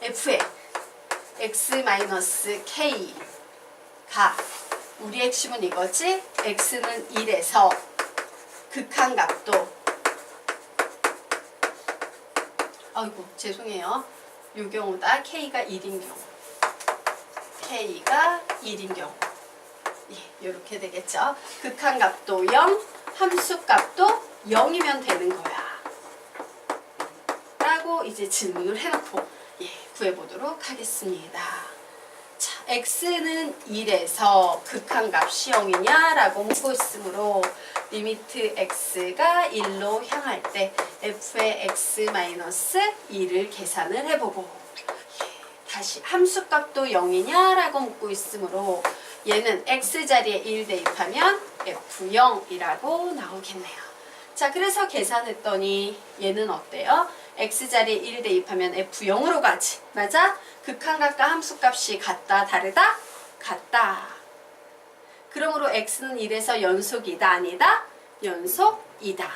f의 x-k가 우리 핵심은 이거지. x는 1에서 극한각도, 아이고 죄송해요, 요 경우다. k가 1인 경우, k가 1인 경우, 예, 이렇게 되겠죠. 극한값도 0, 함수값도 0이면 되는 거야 라고 이제 질문을 해놓고 예, 구해보도록 하겠습니다. 자, x는 1에서 극한값이 0이냐 라고 묻고 있으므로 리미트 x가 1로 향할 때 f의 x-2를 계산을 해보고, 다시 함수값도 0이냐 라고 묻고 있으므로 얘는 x자리에 1 대입하면 f0이라고 나오겠네요. 자, 그래서 계산했더니 얘는 어때요? x자리에 1 대입하면 f0으로 가지. 맞아? 극한값과 함수값이 같다 다르다? 같다. 그러므로 x는 1에서 연속이다 아니다? 연속이다.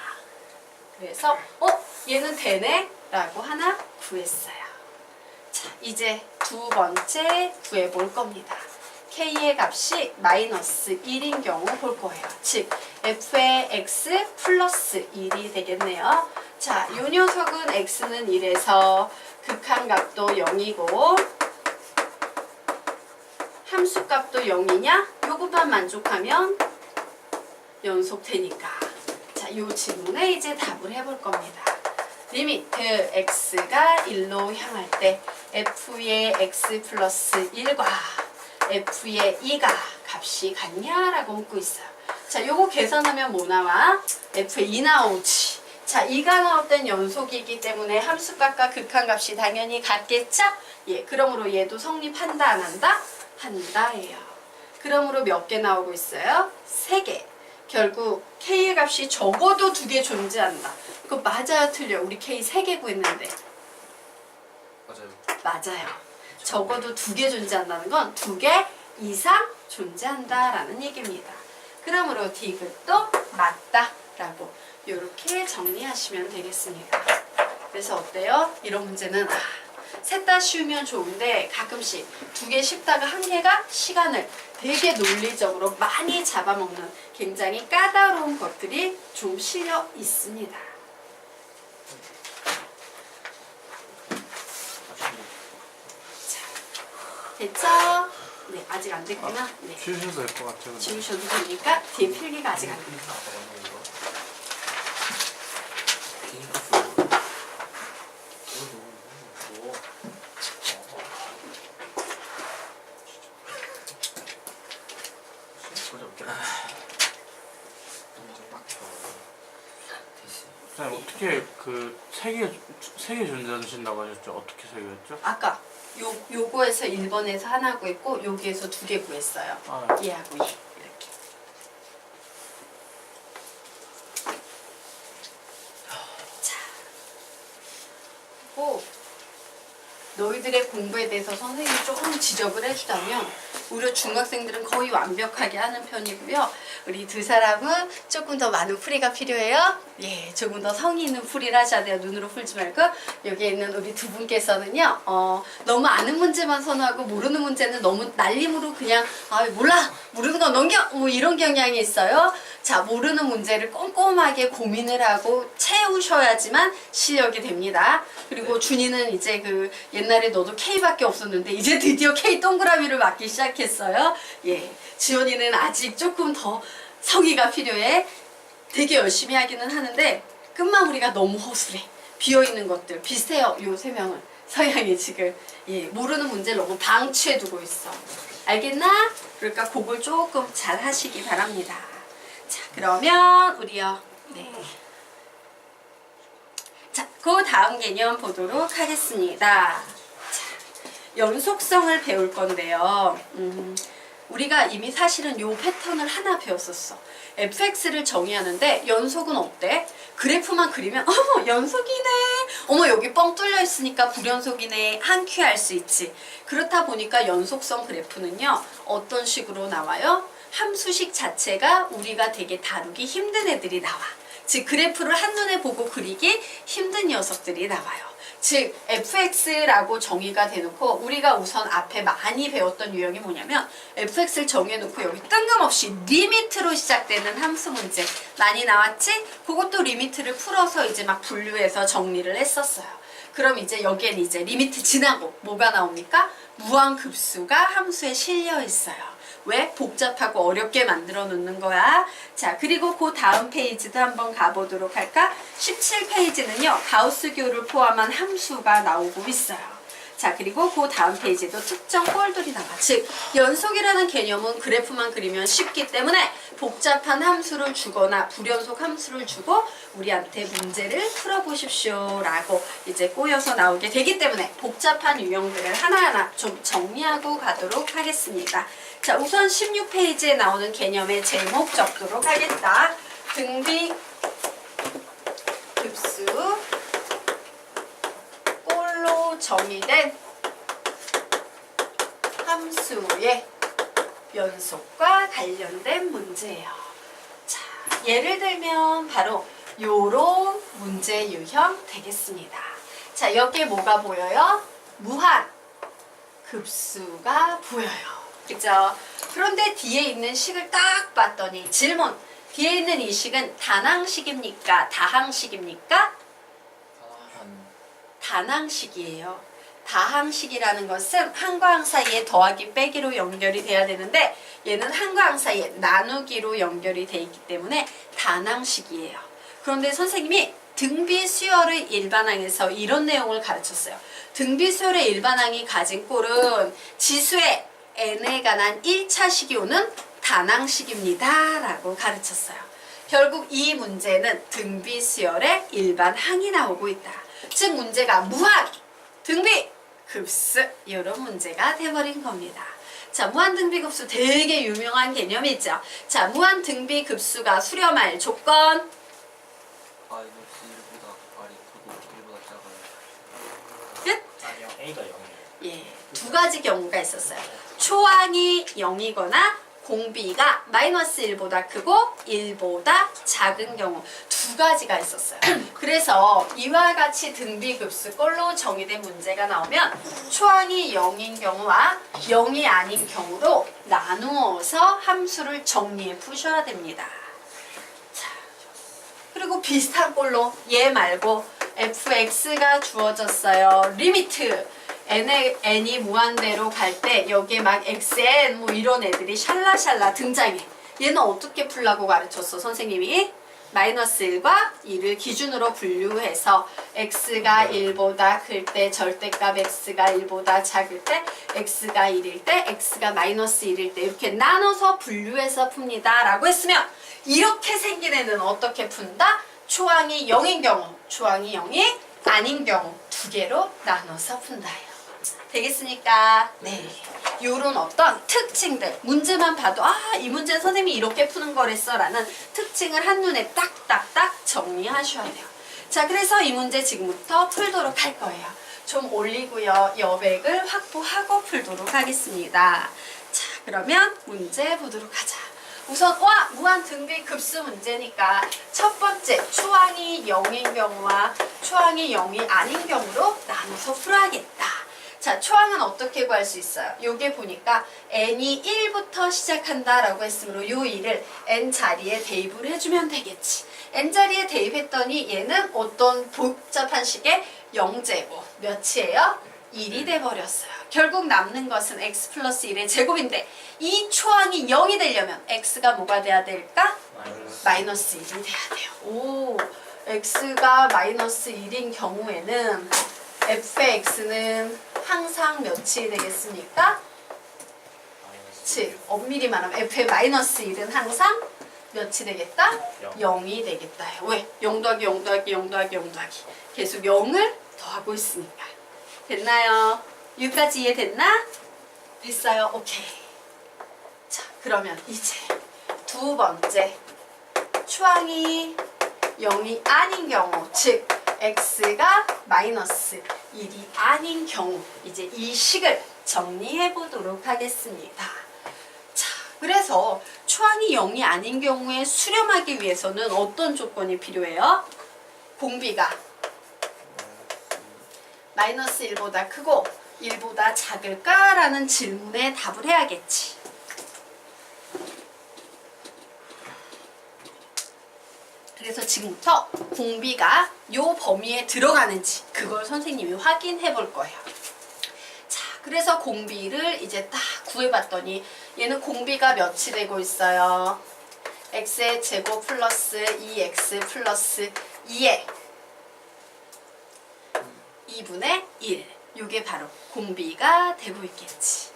그래서 얘는 되네? 라고 하나 구했어요. 자, 이제 두 번째 구해볼 겁니다. k의 값이 -1인 경우 볼 거예요. 즉 f의 x 플러스 1이 되겠네요. 자, 요 녀석은 x는 1에서 극한값도 0이고 함수값도 0이냐? 요것만 만족하면 연속되니까. 자, 요 질문에 이제 답을 해볼 겁니다. 리미트 x가 1로 향할 때 f의 x 플러스 1과 f의 2가 값이 같냐라고 묻고 있어요. 자, 요거 계산하면 뭐 나와? f의 2 나오지. 자, 2가 나올 땐 연속이기 때문에 함수값과 극한값이 당연히 같겠죠? 예, 그러므로 얘도 성립한다 안 한다? 한다예요. 그러므로 몇 개 나오고 있어요? 3개. 결국 k의 값이 적어도 2개 존재한다. 그거 맞아요, 틀려? 우리 k 3개 구했는데. 맞아요. 맞아요. 적어도 2개 존재한다는 건 2개 이상 존재한다라는 얘기입니다. 그러므로 디귿도 맞다라고 이렇게 정리하시면 되겠습니다. 그래서 어때요? 이런 문제는 셋 다 쉬우면 좋은데 가끔씩 2개 쉽다가 한 개가 시간을 되게 논리적으로 많이 잡아먹는 굉장히 까다로운 것들이 좀 실려 있습니다. 됐죠? 네, 아직 안 됐구나. 네. 지우셔도 될 것 같아요. 지우셔도 되니까 뒤에 필기가 아직 안 돼요. 선생님 어떻게 그 세 개 존재하신다고 하셨죠? 어떻게 세 개였죠? 아까 요거에서 1번에서 하나 구했고 여기에서 2개 구했어요. 얘하고 얘 이렇게. 자, 그리고 너희들의 공부에 대해서 선생님이 조금 지적을 해주자면 우리 중학생들은 거의 완벽하게 하는 편이고요. 우리 두 사람은 조금 더 많은 풀이가 필요해요. 예, 조금 더 성의 있는 풀이를 하셔야 돼요. 눈으로 풀지 말고. 여기 있는 우리 두 분께서는요. 너무 아는 문제만 선호하고 모르는 문제는 너무 날림으로 그냥 몰라, 모르는 거 넘겨, 뭐 이런 경향이 있어요. 자, 모르는 문제를 꼼꼼하게 고민을 하고 채우셔야지만 실력이 됩니다. 그리고 준이는 이제 그 옛날에 너도 K밖에 없었는데 이제 드디어 K 동그라미를 맞기 시작했어요. 예, 지원이는 아직 조금 더 성의가 필요해. 되게 열심히 하기는 하는데 끝마무리가 너무 허술해. 비어있는 것들 비슷해요. 요 세 명은 서양이 지금 모르는 문제를 너무 방치해두고 있어. 알겠나? 그러니까 그걸 조금 잘 하시기 바랍니다. 자, 그러면 우리요. 네. 자, 그 다음 개념 보도록 하겠습니다. 자, 연속성을 배울 건데요. 우리가 이미 사실은 요 패턴을 하나 배웠었어. fx를 정의하는데 연속은 어때? 그래프만 그리면 어머 연속이네, 어머 여기 뻥 뚫려 있으니까 불연속이네 한 큐 알 수 있지. 그렇다 보니까 연속성 그래프는요 어떤 식으로 나와요? 함수식 자체가 우리가 되게 다루기 힘든 애들이 나와. 즉 그래프를 한눈에 보고 그리기 힘든 녀석들이 나와요. 즉 fx라고 정의가 돼놓고 우리가 우선 앞에 많이 배웠던 유형이 뭐냐면 fx를 정해놓고 여기 뜬금없이 리미트로 시작되는 함수 문제 많이 나왔지? 그것도 리미트를 풀어서 이제 막 분류해서 정리를 했었어요. 그럼 이제 여기엔 이제 리미트 지나고 뭐가 나옵니까? 무한급수가 함수에 실려 있어요. 왜? 복잡하고 어렵게 만들어 놓는 거야. 자, 그리고 그 다음 페이지도 한번 가보도록 할까? 17페이지는요, 가우스교를 포함한 함수가 나오고 있어요. 자, 그리고 그 다음 페이지도 특정 꼴들이 나와. 즉, 연속이라는 개념은 그래프만 그리면 쉽기 때문에 복잡한 함수를 주거나 불연속 함수를 주고 우리한테 문제를 풀어보십시오 라고 이제 꼬여서 나오게 되기 때문에 복잡한 유형들을 하나하나 좀 정리하고 가도록 하겠습니다. 자, 우선 16페이지에 나오는 개념의 제목 적도록 하겠다. 등비 급수 꼴로 정의된 함수의 연속과 관련된 문제예요. 자, 예를 들면 바로 요런 문제 유형 되겠습니다. 자, 여기에 뭐가 보여요? 무한 급수가 보여요. 그죠? 그런데 뒤에 있는 식을 딱 봤더니 질문. 뒤에 있는 이 식은 단항식입니까? 다항식입니까? 단항식이에요. 다항식이라는 것은 항과 항 사이에 더하기 빼기로 연결이 돼야 되는데 얘는 항과 항 사이에 나누기로 연결이 돼 있기 때문에 단항식이에요. 그런데 선생님이 등비 수열의 일반항에서 이런 내용을 가르쳤어요. 등비 수열의 일반항이 가진 꼴은 지수의 n에 관한 1차 식이오는 단항식입니다 라고 가르쳤어요. 결국 이 문제는 등비 수열의 일반항이 나오고 있다. 즉 문제가 무한 등비 급수 이런 문제가 돼버린 겁니다. 자, 무한 등비 급수 되게 유명한 개념이죠. 자, 무한 등비 급수가 수렴할 조건 마이너스 1보다 R이 크고 1보다 작아요. 끝. 아니요, A가 0이에요. 예, 두 가지 경우가 있었어요. 초항이 0이거나 공비가 마이너스 1보다 크고 1보다 작은 경우 두 가지가 있었어요. 그래서 이와 같이 등비급수 꼴로 정의된 문제가 나오면 초항이 0인 경우와 0이 아닌 경우로 나누어서 함수를 정리해 푸셔야 됩니다. 자, 그리고 비슷한 꼴로 얘 말고 fx가 주어졌어요. 리미트 n이 무한대로 갈 때 여기에 막 xn 뭐 이런 애들이 샬라샬라 등장해. 얘는 어떻게 풀라고 가르쳤어 선생님이? 마이너스 1과 2를 기준으로 분류해서 x가 1보다 클 때 절대값 x가 1보다 작을 때 x가 1일 때 x가 마이너스 1일 때 이렇게 나눠서 분류해서 풉니다 라고 했으면 이렇게 생긴 애는 어떻게 푼다? 초항이 0인 경우, 초항이 0이 아닌 경우 두 개로 나눠서 푼다요. 되겠습니까? 네. 요런 어떤 특징들, 문제만 봐도 이 문제는 선생님이 이렇게 푸는 거랬어 라는 특징을 한눈에 딱딱딱 정리하셔야 돼요. 자, 그래서 이 문제 지금부터 풀도록 할 거예요. 좀 올리고요. 여백을 확보하고 풀도록 하겠습니다. 자, 그러면 문제 보도록 하자. 우선 무한 등비 급수 문제니까 첫 번째 초항이 0인 경우와 초항이 0이 아닌 경우로 나눠서 풀어야겠다. 자, 초항은 어떻게 구할 수 있어요? 요게 보니까 n이 1부터 시작한다라고 했으므로 요 1을 n 자리에 대입을 해주면 되겠지. n 자리에 대입했더니 얘는 어떤 복잡한 식의 0제곱 몇이에요? 1이 돼버렸어요. 결국 남는 것은 x 플러스 1의 제곱인데 이 초항이 0이 되려면 x가 뭐가 돼야 될까? 마이너스 1이 돼야 돼요. 오, x가 마이너스 1인 경우에는 f의 x는 항상 몇이 되겠습니까? 즉, 엄밀히 말하면 f의 마이너스 1은 항상 몇이 되겠다? 0이 되겠다. 왜? 0 더하기 0 더하기 0 더하기 0 더하기 계속 0을 더하고 있으니까. 됐나요? 여기까지 이해됐나? 됐어요? 오케이. 자, 그러면 이제 두 번째 초항이 0이 아닌 경우, 즉 x가 마이너스 1이 아닌 경우 이제 이 식을 정리해 보도록 하겠습니다. 자, 그래서 초항이 0이 아닌 경우에 수렴하기 위해서는 어떤 조건이 필요해요? 공비가 마이너스 1보다 크고 1보다 작을까? 라는 질문에 답을 해야겠지. 그래서 지금부터 공비가 요 범위에 들어가는지 그걸 선생님이 확인해 볼 거예요. 자, 그래서 공비를 이제 딱 구해봤더니 얘는 공비가 몇이 되고 있어요? x의 제곱 플러스 2x 플러스 2의 2분의 1. 요게 바로 공비가 되고 있겠지.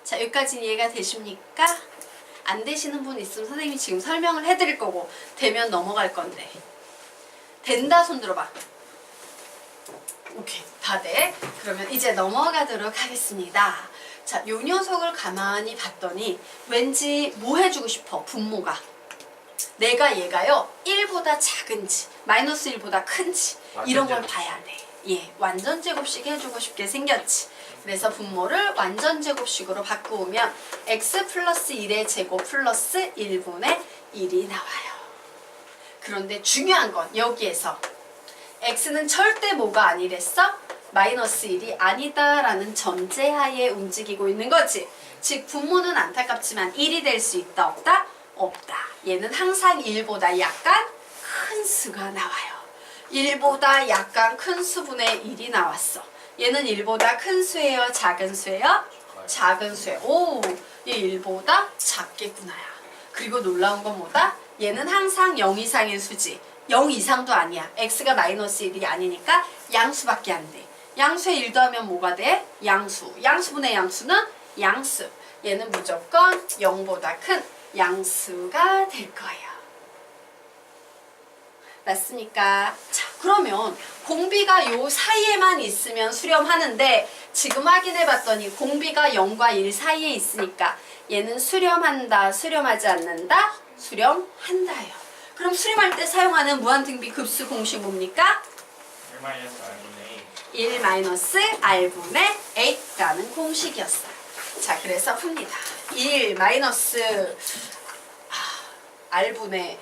자, 여기까지 이해가 되십니까? 안 되시는 분 있으면 선생님이 지금 설명을 해드릴 거고 되면 넘어갈 건데. 된다 손 들어봐. 오케이, 다 돼. 그러면 이제 넘어가도록 하겠습니다. 자, 요 녀석을 가만히 봤더니 왠지 뭐 해주고 싶어, 분모가. 내가 얘가요 1보다 작은지 마이너스 1보다 큰지 이런 걸 봐야 돼. 예, 완전 제곱식 해주고 싶게 생겼지. 그래서 분모를 완전 제곱식으로 바꾸면 x 플러스 1의 제곱 플러스 1분의 1이 나와요. 그런데 중요한 건 여기에서 x는 절대 뭐가 아니랬어? 마이너스 1이 아니다라는 전제하에 움직이고 있는 거지. 즉 분모는 안타깝지만 1이 될 수 있다 없다? 없다. 얘는 항상 1보다 약간 큰 수가 나와요. 1보다 약간 큰 수분의 1이 나왔어. 얘는 1보다 큰 수예요? 작은 수예요? 작은 수예요. 오, 얘 1보다 작겠구나야. 그리고 놀라운 건 뭐다? 얘는 항상 0 이상의 수지. 0 이상도 아니야. x가 마이너스 1이 아니니까 양수밖에 안 돼. 양수에 1 더하면 뭐가 돼? 양수. 양수분의 양수는 양수. 얘는 무조건 0보다 큰 양수가 될 거예요. 맞습니까? 자, 그러면 공비가 요 사이에만 있으면 수렴하는데 지금 확인해 봤더니 공비가 0과 1 사이에 있으니까 얘는 수렴한다, 수렴하지 않는다? 수렴한다요. 그럼 수렴할 때 사용하는 무한등비 급수 공식 뭡니까? 1-r분의 8라는 공식이었어요. 자, 그래서 풉니다. 1 마이너스 r분의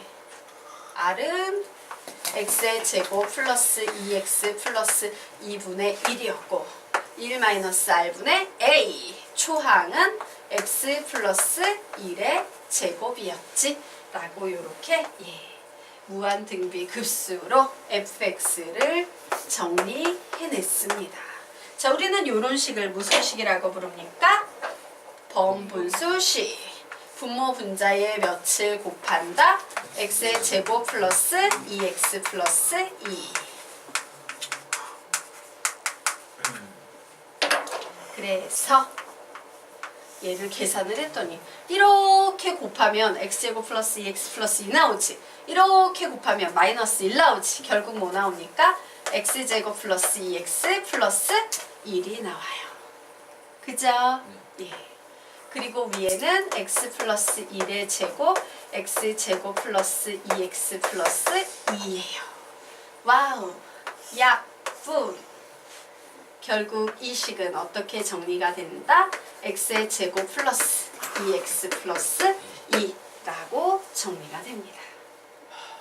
r은 x의 제곱 플러스 2x 플러스 2분의 1이었고 1 마이너스 r분의 a 초항은 x 플러스 1의 제곱이었지 라고 요렇게 무한등비 급수로 fx를 정리해냈습니다. 자, 우리는 요런 식을 무슨 식이라고 부릅니까? 범분수식. 분모 분자의 몇을 곱한다? x의 제곱 플러스 2x 플러스 2. 그래서 얘를 계산을 했더니 이렇게 곱하면 x제곱 플러스 2x 플러스 2 나오지. 이렇게 곱하면 마이너스 1 나오지. 결국 뭐 나옵니까? x제곱 플러스 2x 플러스 1이 나와요. 그죠? 예. 그리고 위에는 x 플러스 1의 제곱, x 제곱 플러스 2x 플러스 2예요. 와우, 약분. 결국 이 식은 어떻게 정리가 된다? x의 제곱 플러스 2x 플러스 2라고 정리가 됩니다.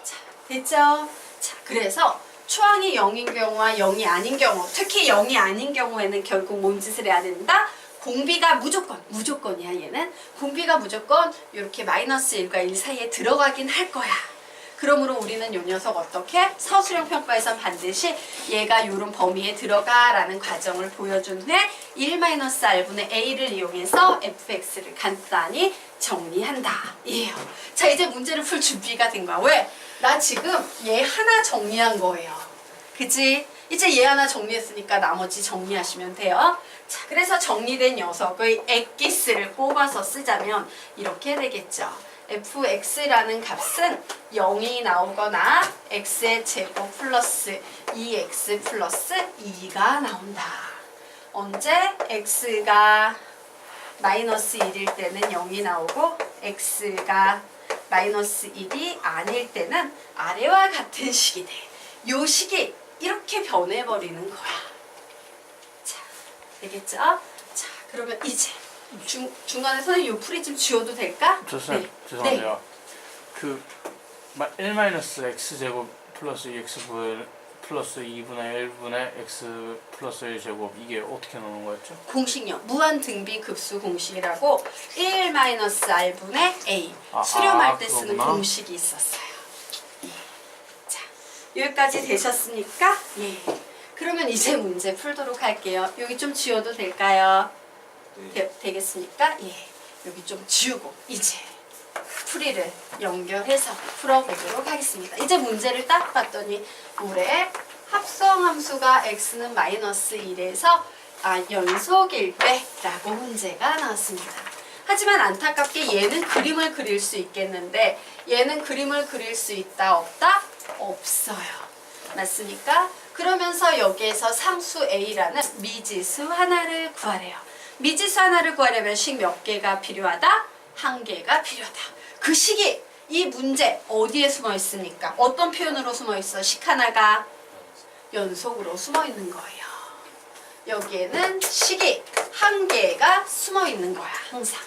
자, 됐죠? 자, 그래서 초항이 0인 경우와 0이 아닌 경우, 특히 0이 아닌 경우에는 결국 뭔 짓을 해야 된다? 공비가 무조건이야 얘는. 공비가 무조건 이렇게 마이너스 1과 1 사이에 들어가긴 할 거야. 그러므로 우리는 요 녀석 어떻게? 서술형 평가에선 반드시 얘가 요런 범위에 들어가라는 과정을 보여준 후에 1-r분의 a를 이용해서 fx를 간단히 정리한다. 이에요. 자, 이제 문제를 풀 준비가 된 거야. 왜? 나 지금 얘 하나 정리한 거예요. 그치? 이제 얘 하나 정리했으니까 나머지 정리하시면 돼요. 자, 그래서 정리된 녀석의 엑기스를 뽑아서 쓰자면 이렇게 되겠죠. fx라는 값은 0이 나오거나 x의 제곱 플러스 2x 플러스 2가 나온다. 언제? x가 마이너스 1일 때는 0이 나오고 x가 마이너스 1이 아닐 때는 아래와 같은 식이 돼. 요 식이 이렇게 변해버리는 거야. 자, 되겠죠? 자, 그러면 이제 중간에 선생님 요 풀이 좀 지워도 될까? 죄송해요. 네. 죄송한데요. 네. 그 1-x제곱 플러스 2x 플러스 2분의 1분의 x 플러스 1제곱 이게 어떻게 나오는 거였죠? 공식요. 무한 등비 급수 공식이라고 1-r분의 a 아, 수렴할 때 쓰는 그거구나. 공식이 있었어요. 예. 자, 여기까지 되셨으니까 예. 그러면 이제 문제 풀도록 할게요. 여기 좀 지워도 될까요? 네. 되겠습니까? 예. 여기 좀 지우고 이제 풀이를 연결해서 풀어보도록 하겠습니다. 이제 문제를 딱 봤더니 올해 합성함수가 x는 마이너스 1에서 연속일 때라고 문제가 나왔습니다. 하지만 안타깝게 얘는 그림을 그릴 수 있겠는데 얘는 그림을 그릴 수 있다 없다? 없어요. 맞습니까? 그러면서 여기에서 상수 a라는 미지수 하나를 구하래요. 미지수 하나를 구하려면 식 몇 개가 필요하다? 한 개가 필요하다. 그 식이 이 문제 어디에 숨어 있습니까? 어떤 표현으로 숨어 있어? 식 하나가 연속으로 숨어 있는 거예요. 여기에는 식이 한 개가 숨어 있는 거야, 항상.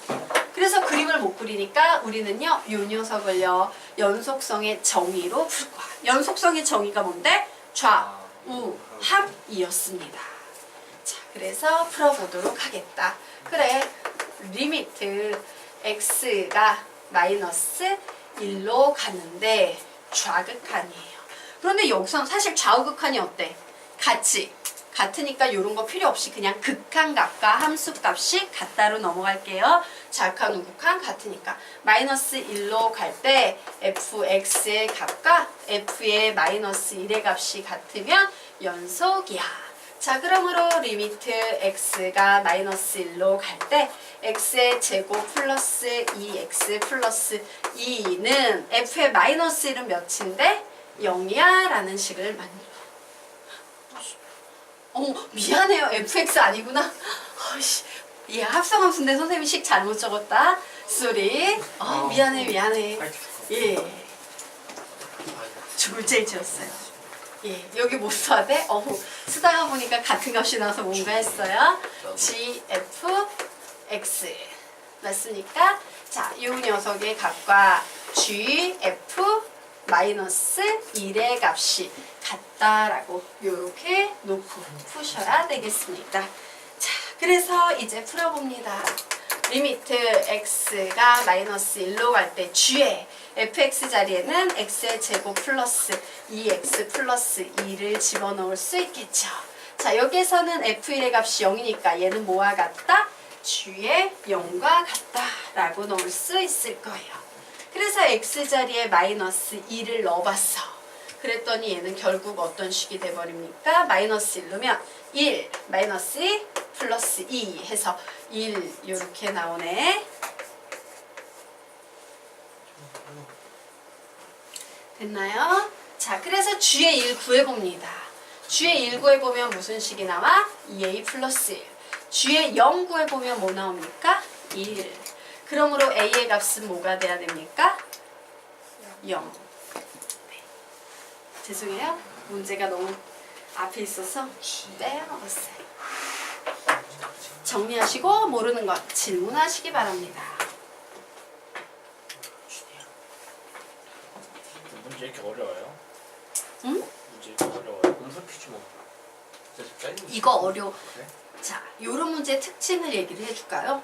그래서 그림을 못 그리니까 우리는요, 이 녀석을요, 연속성의 정의로 풀 거야. 연속성의 정의가 뭔데? 좌우함이었습니다. 자, 그래서 풀어보도록 하겠다. 그래, 리미트 x가 마이너스 1로 가는데 좌극한이에요. 그런데 여기서 사실 좌우극한이 어때? 같으니까 이런 거 필요 없이 그냥 극한값과 함수값이 같다로 넘어갈게요. 좌극한 우극한 같으니까 마이너스 1로 갈 때 fx의 값과 f의 마이너스 1의 값이 같으면 연속이야. 자, 그러므로 리미트 x가 마이너스 1로 갈 때 x의 제곱 플러스 2x 플러스 2는 f의 마이너스 1은 몇인데? 0이야 라는 식을 만들어. 미안해요. fx 아니구나. 예, 합성함수인데 선생님이 식 잘못 적었다. 쏘리. 미안해. 예. 죽을 죄 지었어요. 예, 여기 못 써야 돼? 쓰다가 보니까 같은 값이 나와서 뭔가 했어요. gfx. 맞습니까? 자, 이 녀석의 값과 gf 마이너스 1의 값이 같다라고 이렇게 놓고 푸셔야 되겠습니다. 자, 그래서 이제 풀어봅니다. 리미트 x가 마이너스 1로 갈 때 g의 fx 자리에는 x의 제곱 플러스 2x 플러스 2를 집어넣을 수 있겠죠. 자, 여기에서는 f1의 값이 0이니까 얘는 뭐와 같다? g의 0과 같다라고 넣을 수 있을 거예요. 그래서 x자리에 마이너스 2를 넣어봤어. 그랬더니 얘는 결국 어떤 식이 돼버립니까? 마이너스 1 넣으면 1, 마이너스 2, 플러스 2 해서 1 이렇게 나오네. 됐나요? 자, 그래서 g의 1 구해봅니다. g의 1 구해보면 무슨 식이 나와? 2a 플러스 1. g의 0 구해보면 뭐 나옵니까? 1. 그러므로 a의 값은 뭐가 돼야 됩니까? 0. 네. 죄송해요. 문제가 너무 앞에 있어서 빼먹었어요. 정리하시고 모르는 것 질문하시기 바랍니다. 문제 이렇게 어려워요? 응? 문제 이렇게 어려워요? 음성 퀴즈 뭐. 진짜 짧은 이거 어려워. 그래? 자, 요런 문제 특징을 얘기를 해줄까요?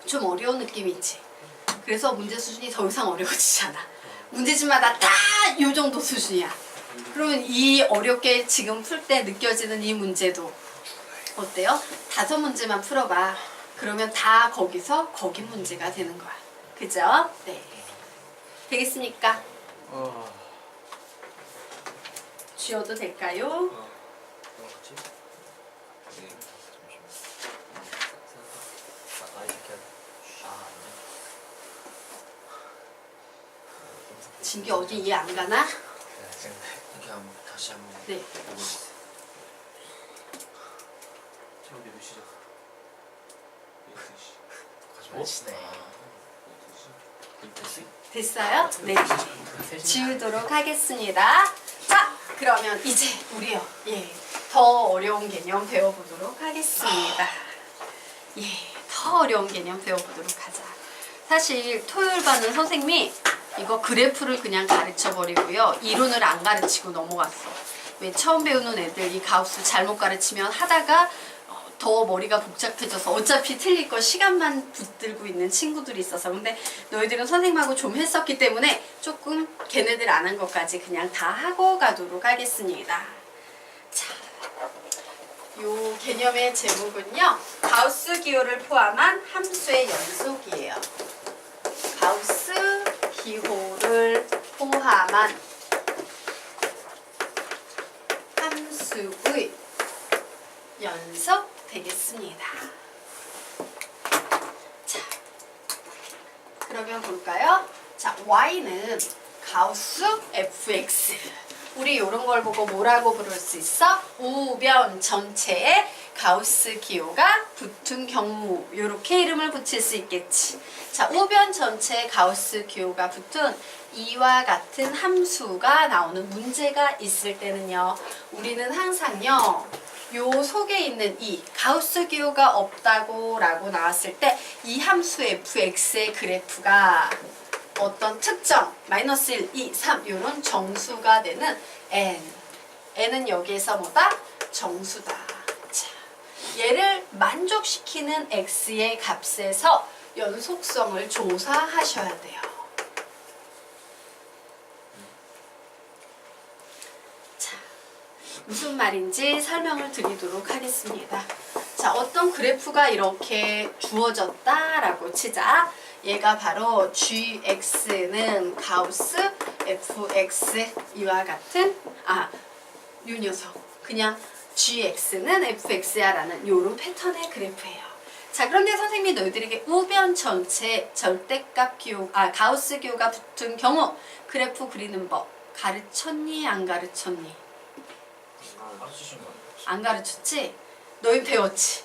좀 어려운 느낌이 있지. 그래서 문제 수준이 더 이상 어려워지지 않아. 문제집마다 딱 요 정도 수준이야. 그러면 이 어렵게 지금 풀 때 느껴지는 이 문제도 어때요? 5문제만 풀어봐. 그러면 다 거기서 거기 문제가 되는 거야. 그죠? 네. 되겠습니까? 쥐어도 될까요? 뭐지? 네. 잠시만. 이렇게. 진기 어디 이해 안 가나? 이렇게 한번 다시 한번 네. 보고 있어요. 지금 몇 시죠? 12시. 가져오시네. 됐어요? 네. 지우도록 하겠습니다. 자, 그러면 이제 우리요. 예. 더 어려운 개념 배워보도록 하겠습니다. 예. 더 어려운 개념 배워보도록 하자. 사실 토요일 반은 선생님이 이거 그래프를 그냥 가르쳐 버리고요. 이론을 안 가르치고 넘어갔어. 왜 처음 배우는 애들 이 가우스 잘못 가르치면 하다가 더 머리가 복잡해져서 어차피 틀릴 거 시간만 붙들고 있는 친구들이 있어서. 근데 너희들은 선생님하고 좀 했었기 때문에 조금 걔네들 안 한 것까지 그냥 다 하고 가도록 하겠습니다. 자, 요 개념의 제목은요, 가우스 기호를 포함한 함수의 연속이에요. 가우스 기호를 포함한 함수의 연속 되겠습니다. 자, 그러면 볼까요? 자, y는 가우스 fx. 우리 이런 걸 보고 뭐라고 부를 수 있어? 우변 전체에 가우스 기호가 붙은 경우, 이렇게 이름을 붙일 수 있겠지. 자, 우변 전체에 가우스 기호가 붙은 이와 같은 함수가 나오는 문제가 있을 때는요, 우리는 항상요, 요 속에 있는 이 가우스 기호가 없다고 라고 나왔을 때 이 함수 fx의 그래프가 어떤 특정 마이너스 1, 2, 3 이런 정수가 되는 n은 여기에서 뭐다? 정수다. 자, 얘를 만족시키는 x의 값에서 연속성을 조사하셔야 돼요. 자, 무슨 말인지 설명을 드리도록 하겠습니다. 자, 어떤 그래프가 이렇게 주어졌다라고 치자. 얘가 바로 gx는 가우스 fx 이와 같은 요 녀석 그냥 gx는 fx야 라는 요런 패턴의 그래프예요. 자, 그런데 선생님이 너희들에게 우변 전체 절대값 기호 가우스 기호가 붙은 경우 그래프 그리는 법 가르쳤니 안 가르쳤니? 가르치신 거 아니에요? 안 가르쳤지? 너희 배웠지?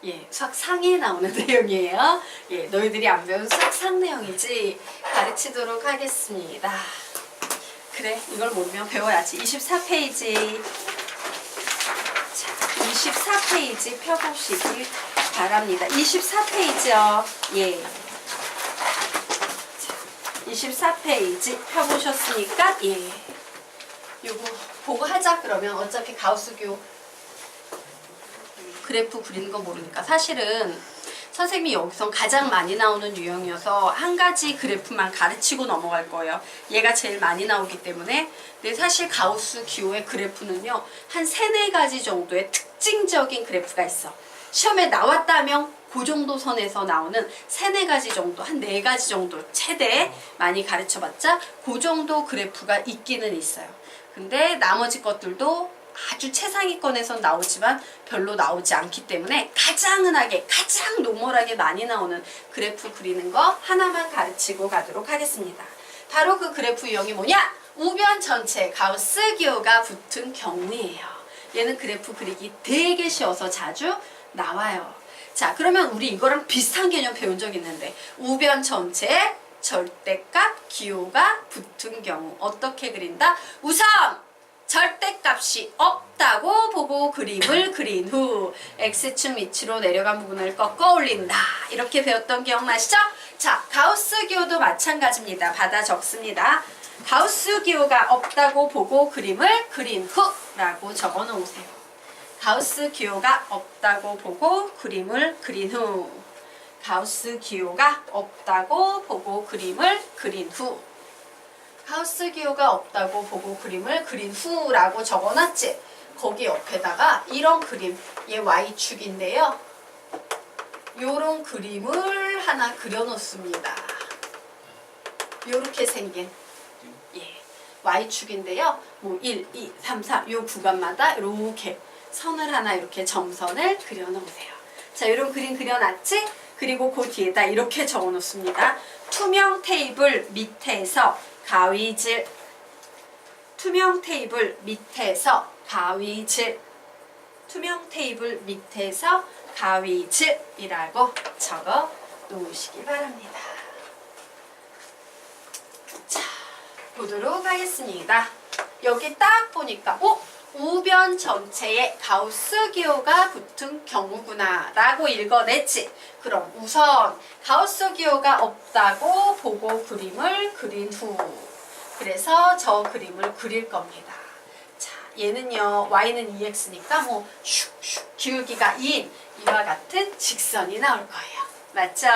예, 수학 상에 나오는 내용이에요. 예, 너희들이 안 배운 수학 상 내용이지. 가르치도록 하겠습니다. 그래, 이걸 모르면 배워야지. 24페이지. 자, 24페이지 펴보시기 바랍니다. 24페이지요. 예. 자, 24페이지 펴보셨으니까, 예. 요거 보고 하자. 그러면 어차피 가우스 기호 그래프 그리는 거 모르니까. 사실은 선생님이 여기서 가장 많이 나오는 유형이어서 한 가지 그래프만 가르치고 넘어갈 거예요. 얘가 제일 많이 나오기 때문에. 근데 사실 가우스 기호의 그래프는요, 한 3-4가지 정도의 특징적인 그래프가 있어. 시험에 나왔다면 그 정도 선에서 나오는 3-4가지 정도, 한 4가지 정도 최대 많이 가르쳐봤자 그 정도 그래프가 있기는 있어요. 근데 나머지 것들도 아주 최상위권에선 나오지만 별로 나오지 않기 때문에 가장 흔하게, 가장 노멀하게 많이 나오는 그래프 그리는 거 하나만 가르치고 가도록 하겠습니다. 바로 그 그래프 유형이 뭐냐? 우변 전체 가우스 기호가 붙은 경우예요. 얘는 그래프 그리기 되게 쉬워서 자주 나와요. 자, 그러면 우리 이거랑 비슷한 개념 배운 적 있는데, 우변 전체에 절대값 기호가 붙은 경우 어떻게 그린다? 우선 절대값이 없다고 보고 그림을 그린 후 x축 밑으로 내려간 부분을 꺾어 올린다. 이렇게 배웠던 기억나시죠? 자, 가우스 기호도 마찬가지입니다. 받아 적습니다. 가우스 기호가 없다고 보고 그림을 그린 후 라고 적어 놓으세요. 가우스 기호가 없다고 보고 그림을 그린 후. 가우스 기호가 없다고 보고 그림을 그린 후. 가우스 기호가 없다고 보고 그림을 그린 후라고 적어놨지? 거기 옆에다가 이런 그림, 얘 Y축인데요. 요런 그림을 하나 그려놓습니다. 요렇게 생긴, 예, Y축인데요. 뭐 1, 2, 3, 4 요 구간마다 이렇게 선을 하나 이렇게 점선을 그려놓으세요. 자, 요런 그림 그려놨지? 그리고 그 뒤에다 이렇게 적어놓습니다. 투명 테이블 밑에서 가위질, 투명 테이블 밑에서 가위질, 투명 테이블 밑에서 가위질이라고 적어 놓으시기 바랍니다. 자, 보도록 하겠습니다. 여기 딱 보니까 우변 전체에 가우스 기호가 붙은 경우구나 라고 읽어냈지. 그럼 우선 가우스 기호가 없다고 보고 그림을 그린 후, 그래서 저 그림을 그릴 겁니다. 자, 얘는요 y는 2x니까 뭐 슉슉 기울기가 2인 이와 같은 직선이 나올 거예요. 맞죠?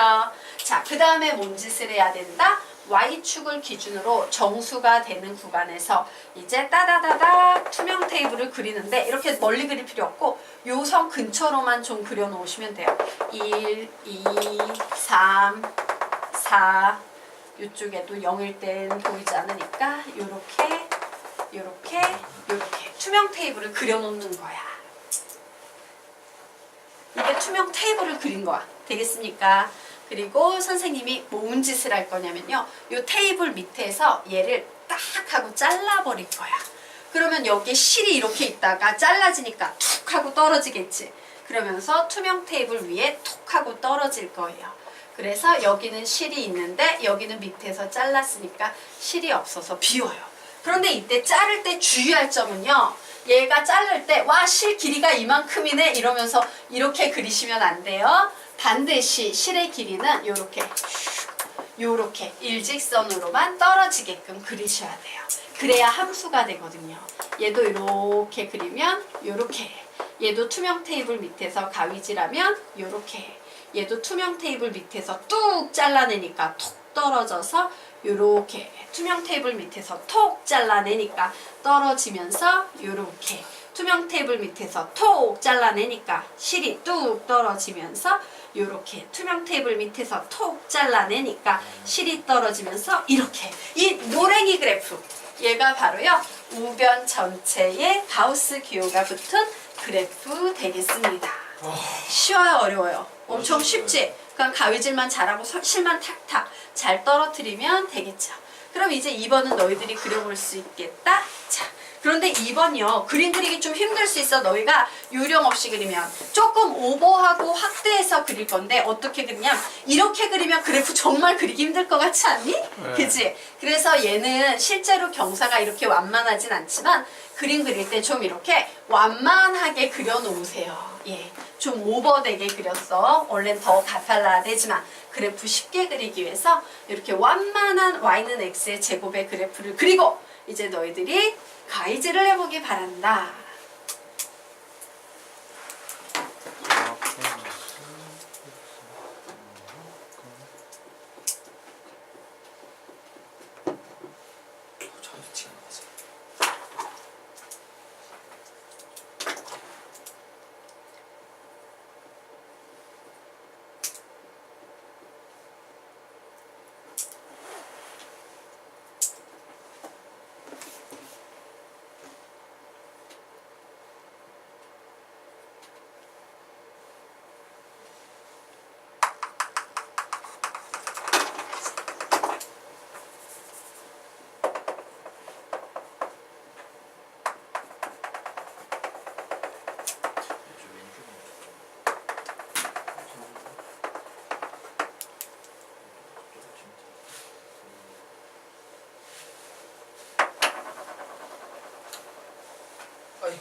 자, 그 다음에 뭔 짓을 해야 된다? y축을 기준으로 정수가 되는 구간에서 이제 따다다닥 투명 테이블을 그리는데 이렇게 멀리 그릴 필요 없고 요 선 근처로만 좀 그려 놓으시면 돼요. 1, 2, 3, 4 이쪽에도 0일 땐 보이지 않으니까 요렇게 요렇게 요렇게 투명 테이블을 그려 놓는 거야. 이게 투명 테이블을 그린 거야. 되겠습니까? 그리고 선생님이 뭔 짓을 할 거냐면요. 이 테이블 밑에서 얘를 딱 하고 잘라버릴 거야. 그러면 여기에 실이 이렇게 있다가 잘라지니까 툭 하고 떨어지겠지. 그러면서 투명 테이블 위에 툭 하고 떨어질 거예요. 그래서 여기는 실이 있는데 여기는 밑에서 잘랐으니까 실이 없어서 비워요. 그런데 이때 자를 때 주의할 점은요. 얘가 자를 때 와, 실 길이가 이만큼이네 이러면서 이렇게 그리시면 안 돼요. 반드시 실의 길이는 요렇게 일직선으로만 떨어지게끔 그리셔야 돼요. 그래야 함수가 되거든요. 얘도 이렇게 그리면 요렇게, 얘도 투명 테이블 밑에서 가위질하면 요렇게, 얘도 투명 테이블 밑에서 뚝 잘라내니까 톡 떨어져서 요렇게, 투명 테이블 밑에서 톡 잘라내니까 떨어지면서 요렇게, 투명 테이블 밑에서 톡 잘라내니까 실이 뚝 떨어지면서 요렇게, 투명 테이블 밑에서 톡 잘라내니까 실이 떨어지면서 이렇게. 이 노랭이 그래프, 얘가 바로요 우변 전체에 가우스 기호가 붙은 그래프 되겠습니다. 쉬워요, 어려워요? 엄청 쉽지? 그냥 가위질만 잘하고 실만 탁탁 잘 떨어뜨리면 되겠죠. 그럼 이제 2번은 너희들이 그려볼 수 있겠다. 자, 그런데 2번요 그림 그리기 좀 힘들 수 있어. 너희가 요령 없이 그리면 조금 오버하고 확대해서 그릴 건데 어떻게 그리냐, 이렇게 그리면 그래프 정말 그리기 힘들 것 같지 않니? 네. 그치? 그래서 얘는 실제로 경사가 이렇게 완만하진 않지만 그림 그릴 때 좀 이렇게 완만하게 그려 놓으세요. 예, 좀 오버되게 그렸어. 원래는 더 가팔라야 되지만 그래프 쉽게 그리기 위해서 이렇게 완만한 y는 x의 제곱의 그래프를 그리고 이제 너희들이 가위질을 해보기 바란다. 저도 지금 가서 아이고.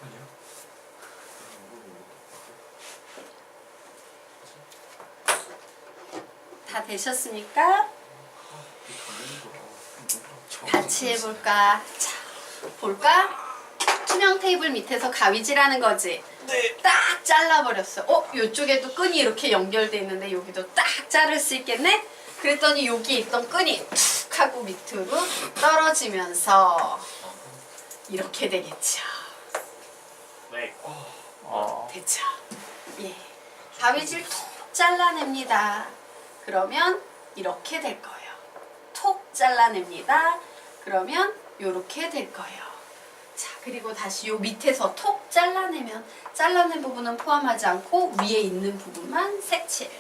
아니요. 다 되셨습니까? 같이 해볼까? 자, 볼까? 투명 테이블 밑에서 가위질하는 거지? 네. 딱 잘라버렸어. 요쪽에도 끈이 이렇게 연결돼 있는데 여기도 딱 자를 수 있겠네? 그랬더니 여기 있던 끈이 툭 하고 밑으로 떨어지면서 이렇게 되겠죠. 네. 됐죠? 예. 가위질 톡 잘라냅니다. 그러면 이렇게 될 거예요. 톡 잘라냅니다. 그러면 이렇게 될 거예요. 자, 그리고 다시 요 밑에서 톡 잘라내면 잘라낸 부분은 포함하지 않고 위에 있는 부분만 색칠.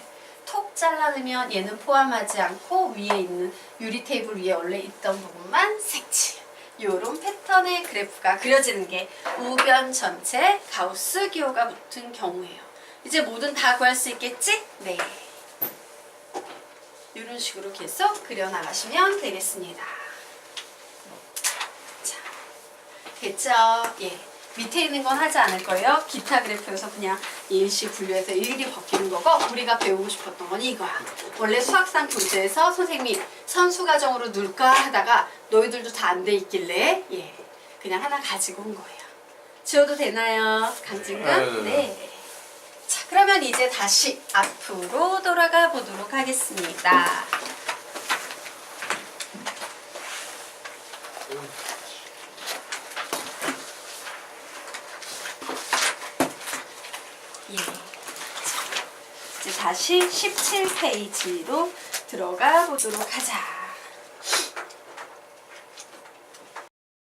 톡 잘라내면 얘는 포함하지 않고 위에 있는 유리 테이블 위에 원래 있던 부분만 색칠. 요런 패턴의 그래프가 그려지는 게 우변 전체 가우스 기호가 붙은 경우예요. 이제 뭐든 다 구할 수 있겠지? 네. 이런 식으로 계속 그려나가시면 되겠습니다. 자, 됐죠? 예. 밑에 있는 건 하지 않을 거예요. 기타 그래프여서 그냥 일시 분류해서 일일이 벗기는 거고 우리가 배우고 싶었던 건 이거야. 원래 수학상 교재에서 선생님이 선수과정으로 넣을까 하다가 너희들도 다 안 돼 있길래 그냥 하나 가지고 온 거예요. 지워도 되나요? 강진금? 네. 자, 그러면 이제 다시 앞으로 돌아가 보도록 하겠습니다. 이제 다시 17페이지로 들어가 보도록 하자.